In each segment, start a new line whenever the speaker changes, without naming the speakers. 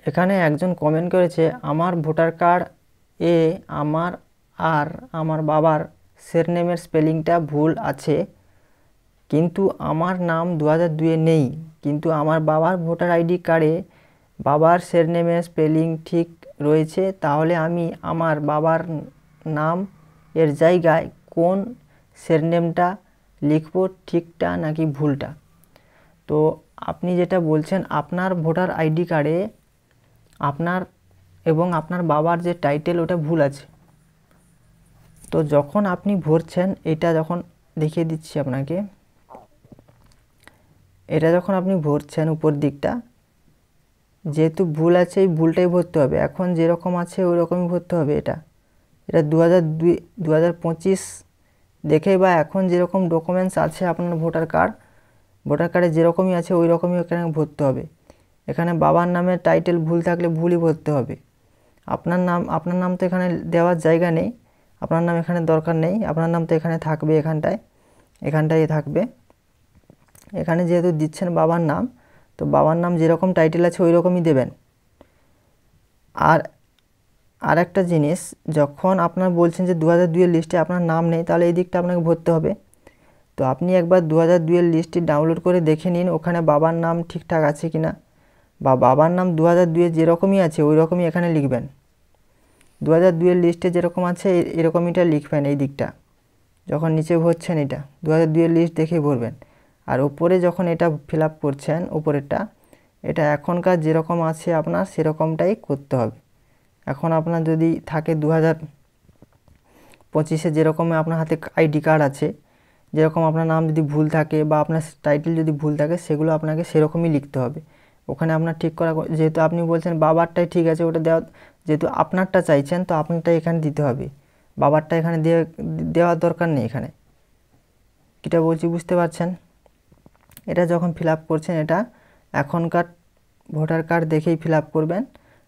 এখানে একজন কমেন্ট করেছে, আমার ভোটার কার্ড এ আমার আর আমার বাবার সারনেমের স্পেলিংটা ভুল আছে, কিন্তু আমার নাম 2002-এ নেই, কিন্তু আমার বাবার ভোটার আইডি কার্ডে বাবার সারনেমের স্পেলিং ঠিক রয়েছে, তাহলে আমি আমার বাবার নাম এর জায়গায় কোন সারনেমটা লিখবো, ঠিকটা নাকি ভুলটা? তো আপনি যেটা বলছেন, আপনার ভোটার আইডি কার্ডে আপনার এবং আপনার বাবার যে টাইটেল ওটা ভুল আছে। তো যখন আপনি ভরছেন, এটা যখন দেখিয়ে দিচ্ছি আপনাকে, এটা যখন আপনি ভরছেন উপর দিকটা, যেহেতু ভুল আছে এই ভুলটাই ভরতে হবে। এখন যেরকম আছে ওই রকমই ভরতে হবে। এটা 2025 দেখে বা এখন যেরকম ডকুমেন্টস আছে আপনার ভোটার কার্ডে যেরকমই আছে ওই রকমই এখানে ভরতে হবে। এখানে বাবার নামের টাইটেল ভুল থাকলে ভুলই ভরতে হবে। আপনার নাম তো এখানে দেওয়ার জায়গা নেই, আপনার নাম এখানে দরকার নেই। আপনার নাম তো এখানে থাকবে, এখানটায় থাকবে। এখানে যেহেতু দিচ্ছেন বাবার নাম, তো বাবার নাম যেরকম টাইটেল আছে ওই রকমই দেবেন। আর একটা জিনিস, যখন আপনার বলছেন যে 2002-এর লিস্টে আপনার নাম নেই, তাহলে এই দিকটা আপনাকে ভরতে হবে। তো আপনি একবার 2002-এর লিস্টটি ডাউনলোড করে দেখে নিন ওখানে বাবার নাম ঠিকঠাক আছে কিনা, বা বাবার নাম 2002-এ যেরকমই আছে ওই রকমই এখানে লিখবেন। 2002-এর লিস্টে যেরকম আছে এরকমইটা লিখবেন এই দিকটা। যখন নিচে ভরছেন এটা 2002-এর লিস্ট দেখেই ভরবেন। আর উপরে যখন এটা ফিল আপ করছেন উপরেরটা, এটা এখনকার যেরকম আছে আপনার সেরকমটাই করতে হবে। এখন আপনার যদি থাকে 2025-এ যেরকম আপনার হাতে আইডি কার্ড আছে, যেরকম আপনার নাম যদি ভুল থাকে বা আপনার টাইটেল যদি ভুল থাকে, সেগুলো আপনাকে সেরকমই লিখতে হবে। ওখানে আপনার ঠিক করা, যেহেতু আপনি বলছেন বাবারটাই ঠিক আছে ওটা দেওয়া, যেহেতু আপনারটা চাইছেন তো আপনারটাই এখানে দিতে হবে। বাবারটা এখানে দেওয়ার দরকার নেই। এখানে কিটা বলছি বুঝতে পারছেন? এটা যখন ফিল আপ করছেন, এটা এখনকার ভোটার কার্ড দেখেই ফিল আপ করবেন।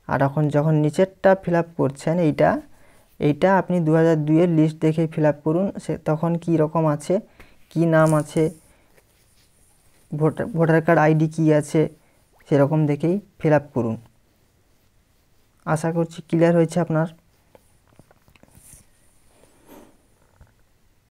আর এখন যখন নিচেরটা ফিল আপ করছেন এইটা আপনি 2002-এর লিস্ট দেখেই ফিল আপ করুন। তখন কী রকম আছে, কি নাম আছে, ভোটার কার্ড আইডি কী আছে সেরকম দেখেই ফিল আপ করুন। আশা করছি ক্লিয়ার হয়েছে আপনার।